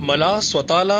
মালা স্বতালা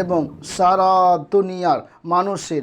এবং সারা দুনিয়ার মানুষের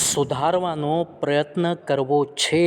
સુધારવાનો પ્રયત્ન કરવો છે।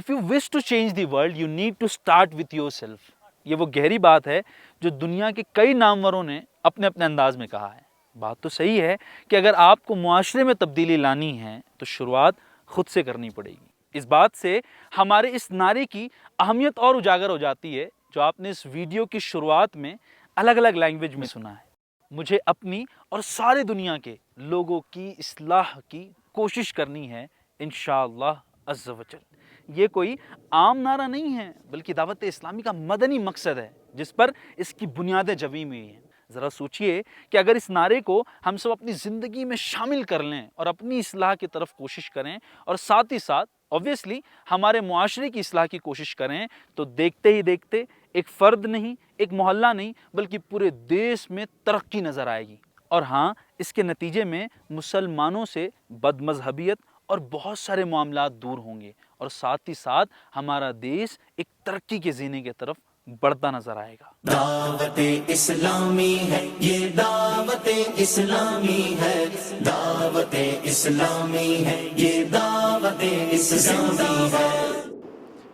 If you wish to change the world, you need to start with yourself. یہ وہ گہری بات ہے جو دنیا کے کئی ناموروں نے اپنے اپنے انداز میں کہا ہے۔ بات تو صحیح ہے کہ اگر آپ کو معاشرے میں تبدیلی لانی ہے تو شروعات خود سے کرنی پڑے گی۔ اس بات سے ہمارے اس نعرے کی اہمیت اور اجاگر ہو جاتی ہے جو آپ نے اس ویڈیو کی شروعات میں الگ الگ لینگویج میں سنا ہے۔ مجھے اپنی اور سارے دنیا کے لوگوں کی اصلاح کی کوشش کرنی ہے انشاءاللہ عز و جل۔ یہ کوئی عام نعرہ نہیں ہے بلکہ دعوت اسلامی کا مدنی مقصد ہے جس پر اس کی بنیادیں جمی ہوئی ہیں۔ ذرا سوچئے کہ اگر اس نعرے کو ہم سب اپنی زندگی میں شامل کر لیں اور اپنی اصلاح کی طرف کوشش کریں اور ساتھ ہی ساتھ obviously ہمارے معاشرے کی اصلاح کی کوشش کریں تو دیکھتے ہی دیکھتے ایک فرد نہیں، ایک محلہ نہیں بلکہ پورے دیش میں ترقی نظر آئے گی۔ اور ہاں، اس کے نتیجے میں مسلمانوں سے بد مذہبیت اور بہت سارے معاملات دور ہوں گے اور ساتھ ہی ساتھ ہمارا دیش ایک ترقی کے زینے کی طرف بڑھتا نظر آئے گا۔ دعوت اسلامی ہے یہ، دعوت اسلامی ہے، دعوت اسلامی ہے یہ، دعوت اسلامی ہے۔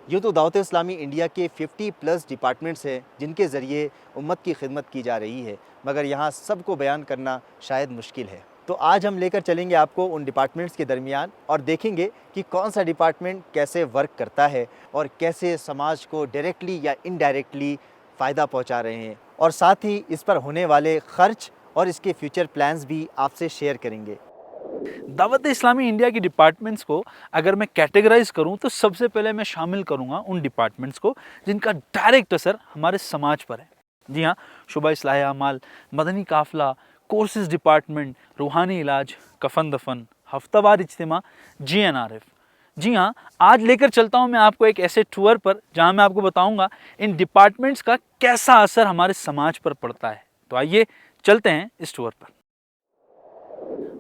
یہ تو دعوت اسلامی انڈیا کے 50+ ڈپارٹمنٹس ہیں جن کے ذریعے امت کی خدمت کی جا رہی ہے، مگر یہاں سب کو بیان کرنا شاید مشکل ہے۔ تو آج ہم لے کر چلیں گے آپ کو ان ڈپارٹمنٹس کے درمیان اور دیکھیں گے کہ کون سا ڈپارٹمنٹ کیسے ورک کرتا ہے اور کیسے سماج کو ڈائریکٹلی یا انڈائریکٹلی فائدہ پہنچا رہے ہیں، اور ساتھ ہی اس پر ہونے والے خرچ اور اس کے فیوچر پلانز بھی آپ سے شیئر کریں گے۔ دعوت اسلامی انڈیا کی ڈپارٹمنٹس کو اگر میں کیٹیگرائز کروں تو سب سے پہلے میں شامل کروں گا ان ڈپارٹمنٹس کو جن کا ڈائریکٹ اثر ہمارے سماج پر ہے۔ جی ہاں، شعبہ اصلاح اعمال، مدنی قافلہ، کورسز ڈپارٹمنٹ، روحانی علاج، کفن دفن، ہفتہ وار اجتماع، GNRF۔ جی ہاں، آج لے کر چلتا ہوں میں آپ کو ایک ایسے ٹور پر جہاں میں آپ کو بتاؤں گا ان ڈپارٹمنٹس کا کیسا اثر ہمارے سماج پر پڑتا ہے۔ تو آئیے چلتے ہیں اس ٹور پر۔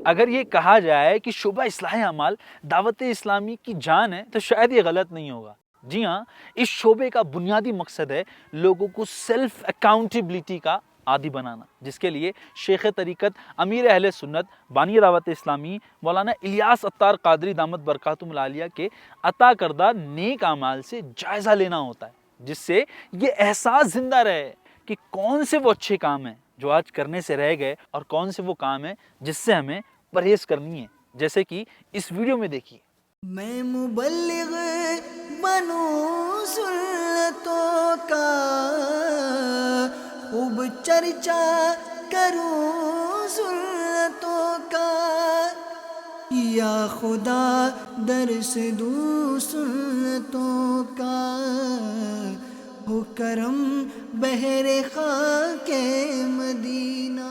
اگر یہ کہا جائے کہ شعبہ اصلاح اعمال دعوت اسلامی کی جان ہے تو شاید یہ غلط نہیں ہوگا۔ جی ہاں، اس شعبے کا بنیادی مقصد ہے لوگوں کو سیلف اکاؤنٹیبلٹی کا عادی بنانا، جس کے لیے شیخ طریقت امیر اہل سنت بانی دعوت اسلامی مولانا الیاس عطار قادری دامت برکاتہم العالیہ کے عطا کردہ نیک اعمال سے جائزہ لینا ہوتا ہے، جس سے یہ احساس زندہ رہے کہ کون سے وہ اچھے کام ہیں جو آج کرنے سے رہ گئے اور کون سے وہ کام ہیں جس سے ہمیں پرہیز کرنی ہے، جیسے کہ اس ویڈیو میں دیکھیے۔ میں مبلغ بنوں سنتوں کا، خوب چرچا کروں سنتوں کا، یا خدا درس دوں سنتوں کا، ہو کرم بہر خاک مدینہ۔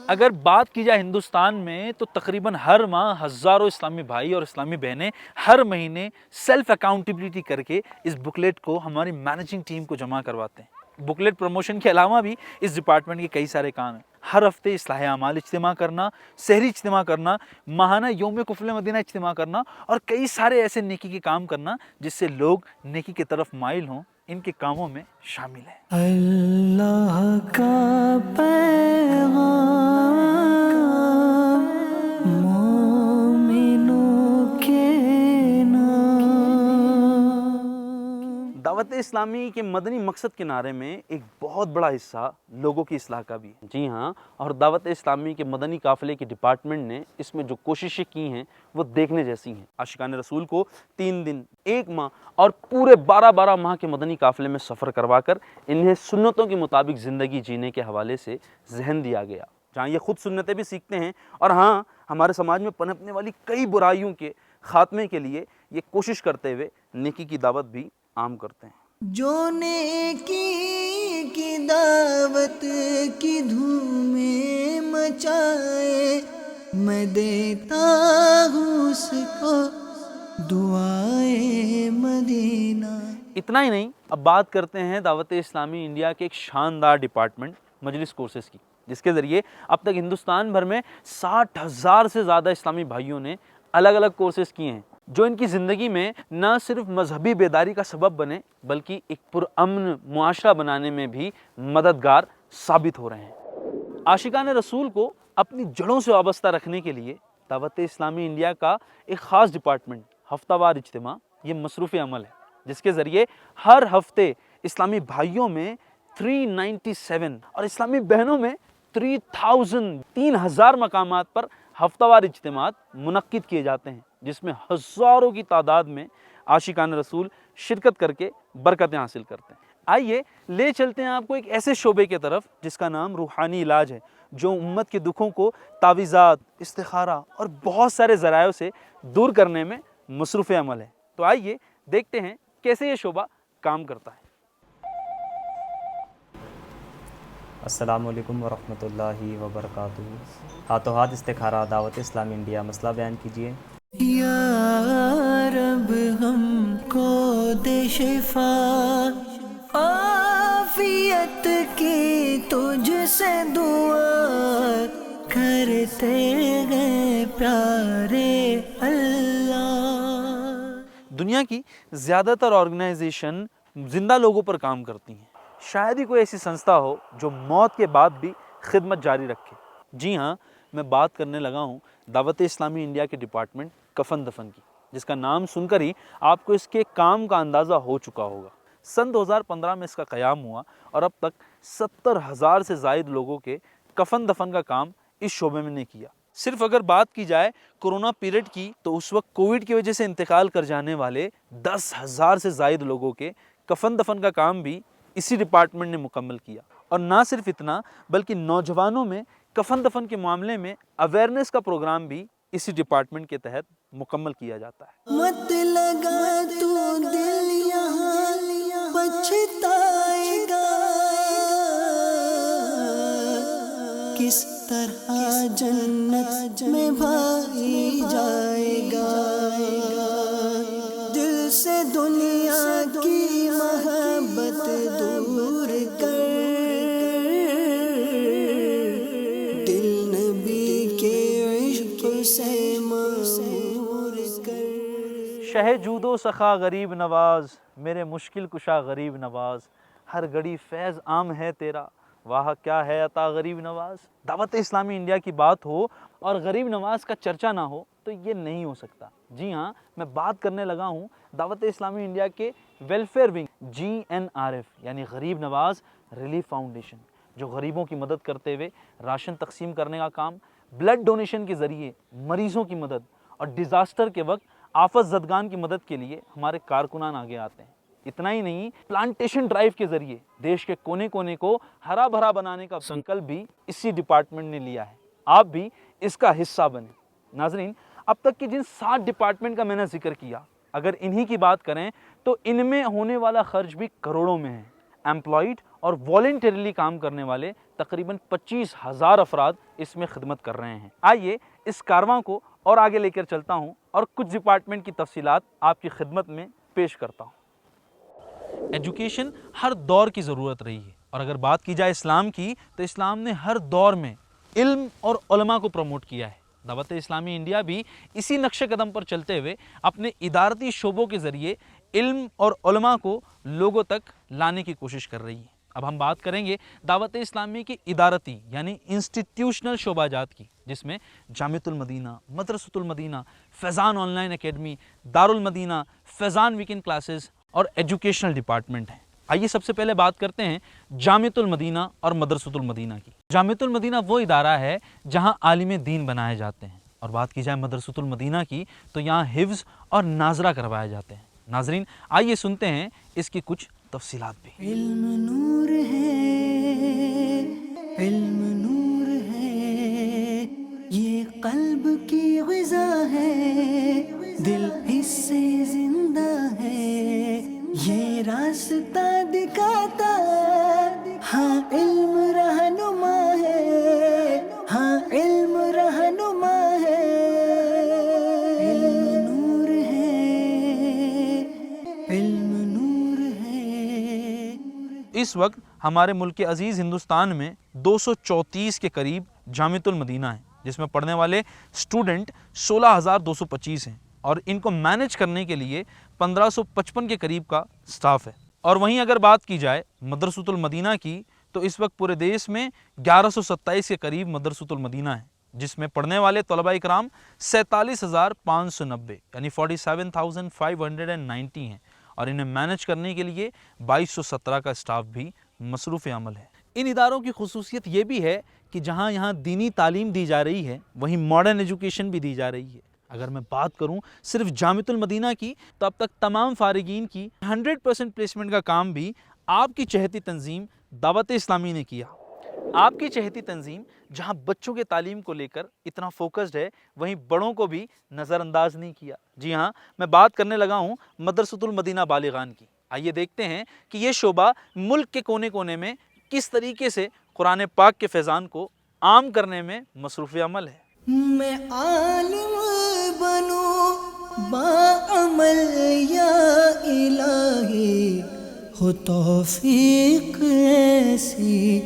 اگر بات کی جائے ہندوستان میں تو تقریباً ہر ماہ ہزاروں اسلامی بھائی اور اسلامی بہنیں ہر مہینے سیلف اکاؤنٹیبلٹی کر کے اس بکلیٹ کو ہماری مینیجنگ ٹیم کو جمع کرواتے ہیں۔ بکلیٹ پروموشن کے علاوہ بھی اس ڈپارٹمنٹ کے کئی سارے کام ہیں۔ ہر ہفتے اصلاح اعمال اجتماع کرنا، سحری اجتماع کرنا، ماہانہ یوم کفل مدینہ اجتماع کرنا اور کئی سارے ایسے نیکی کے کام کرنا جس سے لوگ نیکی کی طرف مائل ہوں، ان کے کاموں میں شامل ہے۔ اللہ کا پیغام مومنوں کے نام۔ دعوت اسلامی کے مدنی مقصد کے نعرے میں ایک بہت بڑا حصہ لوگوں کی اصلاح کا بھی ہے۔ جی ہاں، اور دعوت اسلامی کے مدنی قافلے کی ڈپارٹمنٹ نے اس میں جو کوششیں کی ہیں وہ دیکھنے جیسی ہیں۔ عاشقان رسول کو 3 دن، 1 ماہ اور پورے 12 ماہ کے مدنی قافلے میں سفر کروا کر انہیں سنتوں کے مطابق زندگی جینے کے حوالے سے ذہن دیا گیا، جہاں یہ خود سنتیں بھی سیکھتے ہیں اور ہاں، ہمارے سماج میں پنپنے والی کئی برائیوں کے خاتمے کے لیے یہ کوشش کرتے ہوئے نیکی کی دعوت بھی عام کرتے ہیں۔ جو نیکی کی دعوت کی دھومیں مچائے، میں دیتا ہوں اس کو دعائے مدینہ۔ اتنا ہی نہیں، اب بات کرتے ہیں دعوت اسلامی انڈیا کے ایک شاندار ڈپارٹمنٹ مجلس کورسز کی، جس کے ذریعے اب تک ہندوستان بھر میں 60,000 سے زیادہ اسلامی بھائیوں نے الگ الگ کورسز کیے ہیں جو ان کی زندگی میں نہ صرف مذہبی بیداری کا سبب بنے بلکہ ایک پرامن معاشرہ بنانے میں بھی مددگار ثابت ہو رہے ہیں۔ عاشقان رسول کو اپنی جڑوں سے وابستہ رکھنے کے لیے دعوت اسلامی انڈیا کا ایک خاص ڈپارٹمنٹ ہفتہ وار اجتماع یہ مصروف عمل ہے، جس کے ذریعے ہر ہفتے اسلامی بھائیوں میں 397 اور اسلامی بہنوں میں 3000 مقامات پر ہفتہ وار اجتماعات منعقد کیے جاتے ہیں، جس میں ہزاروں کی تعداد میں عاشقان رسول شرکت کر کے برکتیں حاصل کرتے ہیں۔ آئیے لے چلتے ہیں آپ کو ایک ایسے شعبے کی طرف جس کا نام روحانی علاج ہے، جو امت کے دکھوں کو تعویذات، استخارہ اور بہت سارے ذرائع سے دور کرنے میں مصروف عمل ہے۔ تو آئیے دیکھتے ہیں کیسے یہ شعبہ کام کرتا ہے۔ السلام علیکم ورحمۃ اللہ وبرکاتہ۔ ہاتھوں ہاتھ استخارہ دعوت اسلامی انڈیا، مسئلہ بیان کیجیے۔ یا رب ہم کو دے شفا عافیت کی تجھ سے دعا کرتے ہیں پیارے اللہ۔ دنیا کی زیادہ تر آرگنائزیشن زندہ لوگوں پر کام کرتی ہیں، شاید ہی کوئی ایسی سنستھا ہو جو موت کے بعد بھی خدمت جاری رکھے۔ جی ہاں، میں بات کرنے لگا ہوں دعوت اسلامی انڈیا کے ڈپارٹمنٹ کفن دفن کی، جس کا نام سن کر ہی آپ کو اس کے کام کا اندازہ ہو چکا ہوگا۔ سن 2015 میں اس کا قیام ہوا اور اب تک 70,000 سے زائد لوگوں کے کفن دفن کا کام اس شعبے میں نے کیا۔ صرف اگر بات کی جائے کورونا پیریڈ کی تو اس وقت کووڈ کی وجہ سے انتقال کر جانے والے 10,000 سے زائد لوگوں کے کفن دفن کا کام بھی اسی ڈپارٹمنٹ نے مکمل کیا۔ اور نہ صرف اتنا بلکہ نوجوانوں میں کفن دفن کے معاملے میں اویئرنیس کا پروگرام بھی اسی ڈپارٹمنٹ کے تحت مکمل کیا جاتا ہے۔ مت لگا تو دل یہاں پچھتائے گا، کس طرح جنت میں بھائی جائے گا، دل سے دنیا کی محبت دور کر، دل نبی کے عشق سے معمور کر۔ شہ جود و سخا غریب نواز، میرے مشکل کشا غریب نواز، ہر گھڑی فیض عام ہے تیرا، واہ کیا ہے عطا غریب نواز۔ دعوت اسلامی انڈیا کی بات ہو اور غریب نواز کا چرچا نہ ہو تو یہ نہیں ہو سکتا۔ جی ہاں، میں بات کرنے لگا ہوں دعوت اسلامی انڈیا کے ویلفیئر ونگ GNRF یعنی غریب نواز ریلیف فاؤنڈیشن، جو غریبوں کی مدد کرتے ہوئے راشن تقسیم کرنے کا کام، بلڈ ڈونیشن کے ذریعے مریضوں کی مدد اور ڈیزاسٹر کے وقت آفت زدگان کی مدد کے لیے ہمارے کارکنان آگے آتے ہیں۔ اتنا ہی نہیں، پلانٹیشن ڈرائیو کے ذریعے دیش کے کونے کونے کو ہرا بھرا بنانے کا سنکلپ بھی اسی ڈپارٹمنٹ نے لیا ہے۔ آپ بھی اس کا حصہ بنیں۔ ناظرین، اب تک کی جن 7 ڈپارٹمنٹ کا میں نے ذکر کیا، اگر انہی کی بات کریں تو ان میں ہونے والا خرچ بھی کروڑوں میں ہے۔ ایمپلائڈ اور والنٹریلی کام کرنے والے تقریباً 25,000 افراد اس میں خدمت کر رہے ہیں۔ آئیے اس کارواں کو اور آگے لے کر چلتا ہوں اور کچھ ڈپارٹمنٹ کی تفصیلات آپ کی خدمت میں پیش کرتا ہوں۔ ایجوکیشن ہر دور کی ضرورت رہی ہے، اور اگر بات کی جائے اسلام کی تو اسلام نے ہر دور میں علم اور علماء کو پروموٹ کیا ہے۔ دعوت اسلامی انڈیا بھی اسی نقش قدم پر چلتے ہوئے اپنے ادارتی شعبوں کے ذریعے علم اور علماء کو لوگوں تک لانے کی کوشش کر رہی ہے۔ اب ہم بات کریں گے دعوت اسلامی کی ادارتی یعنی انسٹیٹیوشنل شعبہ جات کی، جس میں Jamiatul Madina, Madrasatul Madina, Faizan online academy, Darul Madina, Faizan weekend classes اور ایجوکیشنل ڈپارٹمنٹ ہیں۔ آئیے سب سے پہلے بات کرتے ہیں جامعۃ المدینہ اور مدرسۃ المدینہ کی۔ جامعۃ المدینہ وہ ادارہ ہے جہاں عالم دین بنائے جاتے ہیں، اور بات کی جائے مدرسۃ المدینہ کی تو یہاں حفظ اور ناظرہ کروائے جاتے ہیں۔ ناظرین، آئیے سنتے ہیں اس کی کچھ تفصیلات بھی۔ علم نور ہے، علم نور ہے، یہ قلب کی غذا ہے، دل اس سے زندہ ہے، یہ راستہ دکھاتا، ہاں علم رہنما ہے، ہاں علم رہنما ہے، علم نور ہے، علم نور ہے۔ اس وقت ہمارے ملک عزیز ہندوستان میں 234 کے قریب جامعۃ المدینہ ہیں، جس میں پڑھنے والے اسٹوڈنٹ 16,225 ہیں اور ان کو مینیج کرنے کے لیے 1555 کے قریب کا سٹاف ہے۔ اور وہیں اگر بات کی جائے مدرسۃ المدینہ کی تو اس وقت پورے دیش میں 1127 کے قریب مدرسۃ المدینہ ہیں، جس میں پڑھنے والے طلبہ اکرام 47,590 یعنی 47,590 ہیں، اور انہیں مینیج کرنے کے لیے 2217 کا سٹاف بھی مصروف عمل ہے۔ ان اداروں کی خصوصیت یہ بھی ہے کہ جہاں یہاں دینی تعلیم دی جا رہی ہے وہیں ماڈرن ایجوکیشن بھی دی جا رہی ہے۔ اگر میں بات کروں صرف جامعۃ المدینہ کی تو اب تک تمام فارغین کی 100% پلیسمنٹ کا کام بھی آپ کی چہیتی تنظیم دعوت اسلامی نے کیا۔ آپ کی چہیتی تنظیم جہاں بچوں کے تعلیم کو لے کر اتنا فوکسڈ ہے وہیں بڑوں کو بھی نظر انداز نہیں کیا۔ جی ہاں، میں بات کرنے لگا ہوں مدرسۃ المدینہ بالغان کی۔ آئیے دیکھتے ہیں کہ یہ شعبہ ملک کے کونے کونے میں کس طریقے سے قرآن پاک کے فیضان کو عام کرنے میں مصروف عمل ہے۔ میں عالم بنوں باعمل یا الہی، ہو توفیق ایسی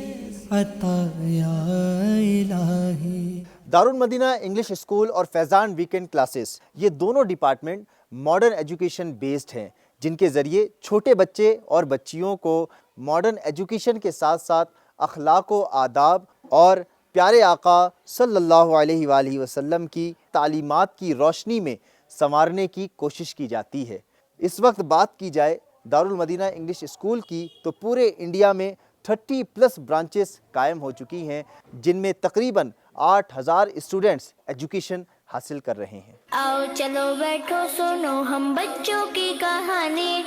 عطا یا الہی۔ دارالمدینہ انگلش اسکول اور فیضان ویکینڈ کلاسز، یہ دونوں ڈپارٹمنٹ ماڈرن ایجوکیشن بیسڈ ہیں، جن کے ذریعے چھوٹے بچے اور بچیوں کو ماڈرن ایجوکیشن کے ساتھ ساتھ اخلاق و آداب اور پیارے آقا صلی اللہ علیہ وآلہ وسلم کی تعلیمات کی روشنی میں سنوارنے کی کوشش کی جاتی ہے۔ اس وقت بات کی جائے دارالمدینہ انگلش اسکول کی تو پورے انڈیا میں 30+ برانچز قائم ہو چکی ہیں، جن میں تقریباً 8,000 اسٹوڈنٹس ایجوکیشن حاصل کر رہے ہیں۔ آؤ چلو بیٹھو سنو ہم بچوں کی کہانی،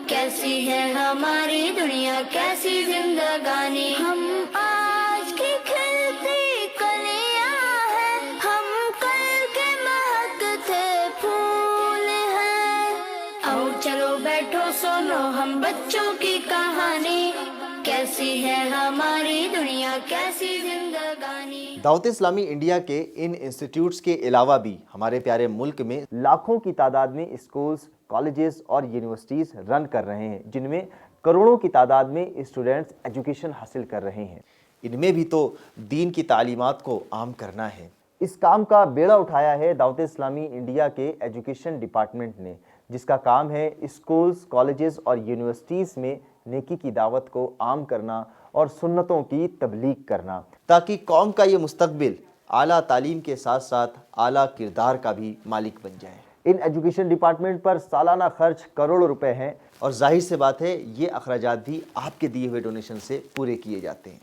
کیسی ہے ہماری دنیا کیسی زندگانی، ہم آج کی کھلتی کلیاں ہیں، ہم کل کے مہکتے پھول ہیں۔ آؤ چلو بیٹھو سنو ہم بچوں کی کہانی، کیسی ہے ہماری دنیا کیسی زندگانی۔ دعوت اسلامی انڈیا کے ان انسٹیٹیوٹس کے علاوہ بھی ہمارے پیارے ملک میں لاکھوں کی تعداد میں اسکولز، کالجز اور یونیورسٹیز رن کر رہے ہیں، جن میں کروڑوں کی تعداد میں اسٹوڈنٹس ایجوکیشن حاصل کر رہے ہیں۔ ان میں بھی تو دین کی تعلیمات کو عام کرنا ہے۔ اس کام کا بیڑا اٹھایا ہے دعوت اسلامی انڈیا کے ایجوکیشن ڈپارٹمنٹ نے، جس کا کام ہے اسکولز، کالجز اور یونیورسٹیز میں نیکی کی دعوت کو عام کرنا اور سنتوں کی تبلیغ کرنا، تاکہ قوم کا یہ مستقبل اعلیٰ تعلیم کے ساتھ ساتھ اعلیٰ کردار کا بھی مالک بن جائے۔ ان ایجوکیشن ڈپارٹمنٹ پر سالانہ خرچ کروڑوں روپے ہیں، اور ظاہر سے بات ہے یہ اخراجات بھی آپ کے دیے ہوئے ڈونیشن سے پورے کیے جاتے ہیں۔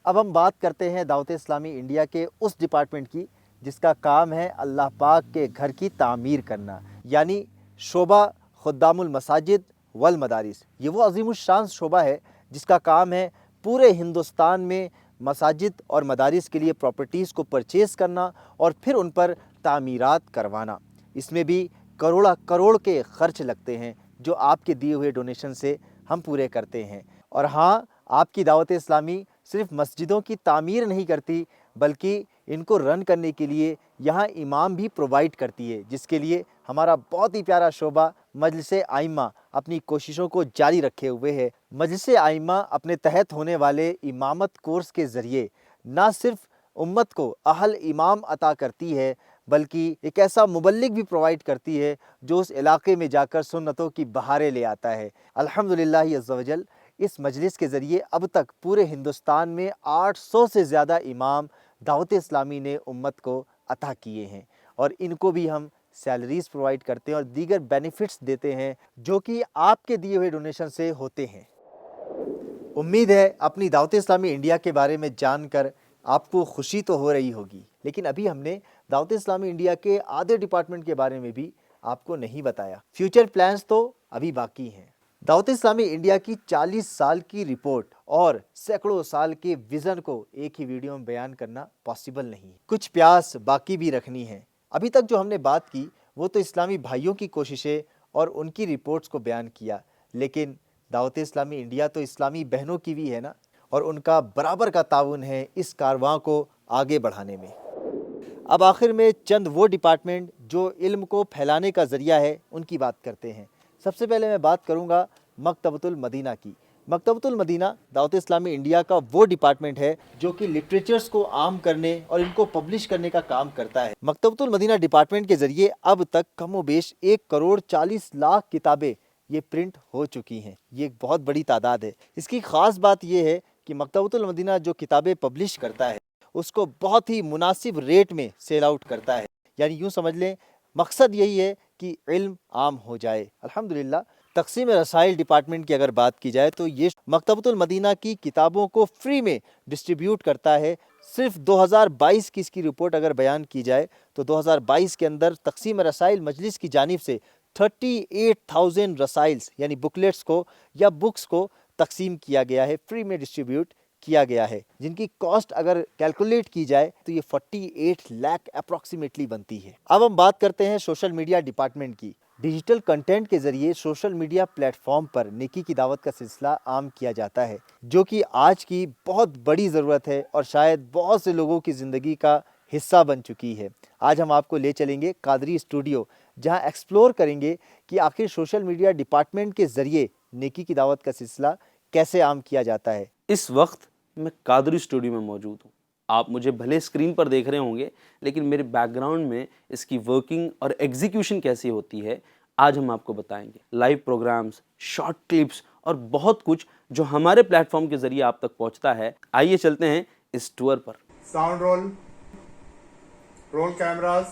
اب ہم بات کرتے ہیں دعوت اسلامی انڈیا کے اس ڈپارٹمنٹ کی جس کا کام ہے اللہ پاک کے گھر کی تعمیر کرنا، یعنی شعبہ خدام المساجد والمدارس۔ یہ وہ عظیم الشان شعبہ ہے جس کا کام ہے پورے ہندوستان میں مساجد اور مدارس کے لیے پراپرٹیز کو پرچیز کرنا اور پھر ان پر تعمیرات کروانا۔ اس میں بھی کروڑ کے خرچ لگتے ہیں جو آپ کے دیے ہوئے ڈونیشن سے ہم پورے کرتے ہیں۔ اور ہاں، آپ کی دعوت اسلامی صرف مسجدوں کی تعمیر نہیں کرتی بلکہ ان کو رن کرنے کے لیے یہاں امام بھی پرووائڈ کرتی ہے، جس کے لیے ہمارا بہت ہی پیارا شعبہ مجلس ائمہ اپنی کوششوں کو جاری رکھے ہوئے ہے۔ مجلس ائمہ اپنے تحت ہونے والے امامت کورس کے ذریعے نہ صرف امت کو اہل امام عطا کرتی ہے بلکہ ایک ایسا مبلغ بھی پرووائڈ کرتی ہے جو اس علاقے میں جا کر سنتوں کی بہاریں لے آتا ہے۔ الحمدللہ عز و جل، اس مجلس کے ذریعے اب تک پورے ہندوستان میں 800 سے زیادہ امام دعوت اسلامی نے امت کو عطا کیے ہیں، اور ان کو بھی ہم سیلریز پرووائڈ کرتے ہیں اور دیگر بینیفٹس دیتے ہیں جو کہ آپ کے دیے ہوئے ڈونیشن سے ہوتے ہیں۔ امید ہے اپنی دعوت اسلامی انڈیا کے بارے میں جان کر آپ کو خوشی تو ہو رہی ہوگی، لیکن ابھی ہم نے دعوت اسلامی انڈیا کے آدھے ڈپارٹمنٹ کے بارے میں بھی آپ کو نہیں بتایا۔ فیوچر پلانز تو ابھی باقی ہیں۔ دعوت اسلامی انڈیا کی 40 سال کی رپورٹ اور سینکڑوں سال کے ویژن کو ایک ہی ویڈیو میں بیان کرنا پاسبل نہیں، کچھ پیاس باقی بھی رکھنی ہے۔ ابھی تک جو ہم نے بات کی وہ تو اسلامی بھائیوں کی کوششیں اور ان کی رپورٹس کو بیان کیا، لیکن دعوت اسلامی انڈیا تو اسلامی بہنوں کی بھی ہے نا، اور ان کا برابر کا تعاون ہے اس کارواں کو آگے بڑھانے میں۔ اب آخر میں چند وہ ڈپارٹمنٹ جو علم کو پھیلانے کا ذریعہ ہے ان کی بات کرتے ہیں۔ سب سے پہلے میں بات کروں گا مکتبۃ المدینہ کی، مکتبۃ المدینہ دعوت اسلامی انڈیا کا وہ ڈپارٹمنٹ ہے جو کہ لٹریچرز کو عام کرنے اور ان کو پبلش کرنے کا کام کرتا ہے۔ مکتبۃ المدینہ ڈپارٹمنٹ کے ذریعے اب تک کم و بیش 1,40,00,000 کتابیں یہ پرنٹ ہو چکی ہیں۔ یہ ایک بہت بڑی تعداد ہے۔ اس کی خاص بات یہ ہے کہ مکتبۃ المدینہ جو کتابیں پبلش کرتا ہے اس کو بہت ہی مناسب ریٹ میں سیل آؤٹ کرتا ہے، یعنی یوں سمجھ لیں مقصد یہی ہے کہ علم عام ہو جائے۔ الحمدللہ تقسیم رسائل ڈپارٹمنٹ کی اگر بات کی جائے تو یہ مکتبۃ المدینہ کی کتابوں کو فری میں ڈسٹریبیوٹ کرتا ہے۔ صرف 2022 کی اس کی رپورٹ اگر بیان کی جائے تو 2022 کے اندر تقسیم رسائل مجلس کی جانب سے 38,000 رسائلز یعنی بکلیٹس کو یا بکس کو تقسیم کیا گیا ہے، فری میں ڈسٹریبیوٹ کیا گیا ہے، جن کی کاسٹ اگر کیلکولیٹ کی جائے تو یہ 48 لاکھ اپروکسیمیٹلی بنتی ہے۔ اب ہم بات کرتے ہیں سوشل میڈیا ڈپارٹمنٹ کی۔ ڈیجیٹل کنٹینٹ کے ذریعے سوشل میڈیا پلیٹ فارم پر نیکی کی دعوت کا سلسلہ عام کیا جاتا ہے، جو کہ آج کی بہت بڑی ضرورت ہے اور شاید بہت سے لوگوں کی زندگی کا حصہ بن چکی ہے۔ آج ہم آپ کو لے چلیں گے قادری اسٹوڈیو، جہاں ایکسپلور کریں گے کہ آخر سوشل میڈیا ڈپارٹمنٹ کے ذریعے نیکی کی دعوت کا سلسلہ کیسے عام کیا جاتا ہے۔ اس وقت میں قادری اسٹوڈیو میں موجود ہوں۔ آپ مجھے بھلے اسکرین پر دیکھ رہے ہوں گے، لیکن میرے بیک گراؤنڈ میں اس کی ورکنگ اور ایگزیکیوشن کیسی ہوتی ہے آج ہم آپ کو بتائیں گے۔ لائیو پروگرامز، شارٹ کلپس اور بہت کچھ جو ہمارے پلیٹ فارم کے ذریعے آپ تک پہنچتا ہے۔ آئیے چلتے ہیں اس ٹور پر۔ Sound roll cameras,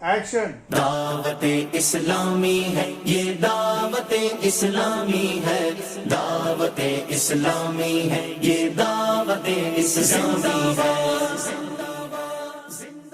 action. Dawat Islami ہے یہ، دعوت اسلامی ہے، دعوت اسلامی ہے یہ، دعوت اسلامی ہے۔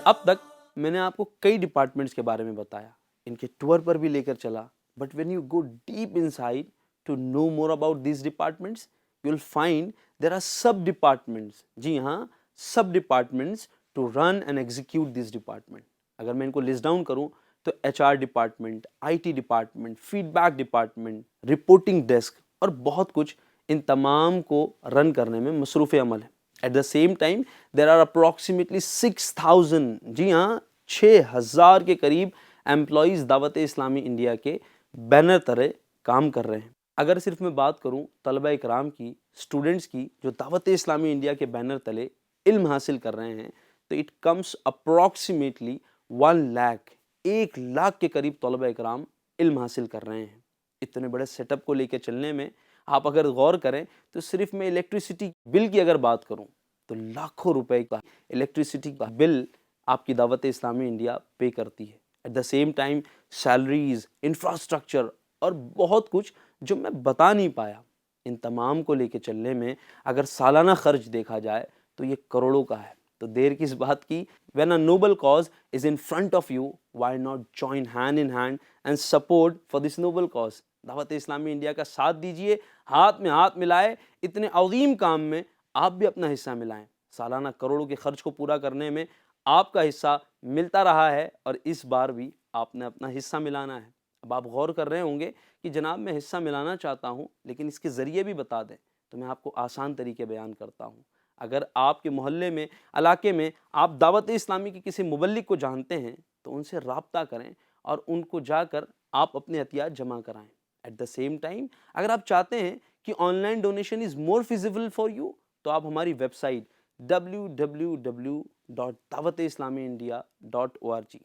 اب تک میں نے آپ کو کئی ڈپارٹمنٹس کے بارے میں بتایا، ان کے ٹور پر بھی لے کر چلا، but when you go deep inside to know more about these departments you will find there are sub departments, جی ہاں sub departments to run and execute these department. اگر میں ان کو لسٹ ڈاؤن کروں تو H R department, I T department, feedback department, reporting desk اور بہت کچھ، ان تمام کو رن کرنے میں مصروف عمل ہے۔ At the same time there are approximately 6,000، جی ہاں 6,000 کے قریب امپلائیز دعوت اسلامی انڈیا کے بینر تلے کام کر رہے ہیں۔ اگر صرف میں بات کروں طلبہ اکرام کی، اسٹوڈنٹس کی، جو دعوت اسلامی انڈیا کے بینر تلے علم حاصل کر رہے ہیں، تو it comes approximately 1 lakh, 1 lakh کے قریب طلبہ اکرام علم حاصل کر رہے ہیں۔ اتنے بڑے سیٹ اپ کو لے کے چلنے میں آپ اگر غور کریں تو صرف میں الیکٹریسٹی بل کی اگر بات کروں تو لاکھوں روپے کا الیکٹریسٹی کا بل آپ کی دعوت اسلامی انڈیا پے کرتی ہے۔ At the same time salaries, infrastructure اور بہت کچھ جو میں بتا نہیں پایا، ان تمام کو لے کے چلنے میں اگر سالانہ خرچ دیکھا جائے تو یہ کروڑوں کا ہے۔ تو دیر کس بات کی، when a noble cause is in front of you, why not join hand in hand and support for this noble cause؟ دعوت اسلامی انڈیا کا ساتھ دیجئے، ہاتھ میں ہاتھ ملائے، اتنے عظیم کام میں آپ بھی اپنا حصہ ملائیں۔ سالانہ کروڑوں کے خرچ کو پورا کرنے میں آپ کا حصہ ملتا رہا ہے اور اس بار بھی آپ نے اپنا حصہ ملانا ہے۔ اب آپ غور کر رہے ہوں گے کہ جناب میں حصہ ملانا چاہتا ہوں لیکن اس کے ذریعے بھی بتا دیں، تو میں آپ کو آسان طریقے بیان کرتا ہوں۔ اگر آپ کے محلے میں، علاقے میں آپ دعوت اسلامی کی کسی مبلغ کو جانتے ہیں تو ان سے رابطہ کریں اور ان کو جا کر آپ اپنے عطیات جمع کرائیں۔ ایٹ دا سیم ٹائم اگر آپ چاہتے ہیں کہ online donation is more feasible for you تو آپ ہماری website www.dawat-islami-india.org،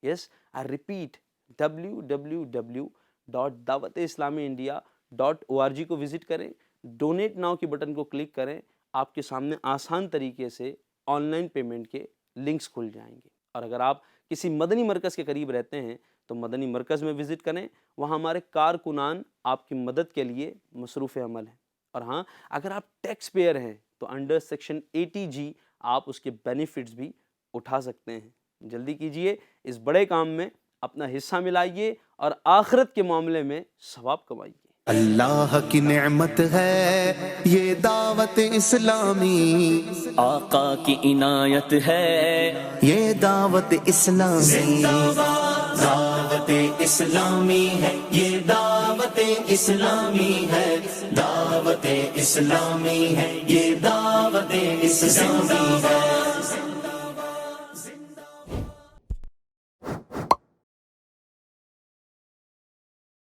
yes I repeat www.dawat-islami-india.org کو وزٹ کریں، ڈونیٹ ناؤ کی بٹن کو کلک کریں، آپ کے سامنے آسان طریقے سے آن لائن پیمنٹ کے لنکس کھل جائیں گے۔ اور اگر آپ کسی مدنی مرکز کے قریب رہتے ہیں تو مدنی مرکز میں وزٹ کریں، وہاں ہمارے کارکنان آپ کی مدد کے لیے مصروف عمل ہیں۔ اور ہاں اگر آپ ٹیکس پیئر ہیں تو انڈر سیکشن 80G آپ اس کے بینیفٹس بھی اٹھا سکتے ہیں۔ جلدی کیجئے، اس بڑے کام میں اپنا حصہ ملائیے اور آخرت کے معاملے میں ثواب کمائیے۔ اللہ کی نعمت ہے یہ دعوت اسلامی، آقا کی عنایت ہے یہ دعوت اسلامی، دعوت اسلامی ہے یہ، دعوت اسلامی ہے، دعوت اسلامی ہے یہ، دعوت اسلامی ہے۔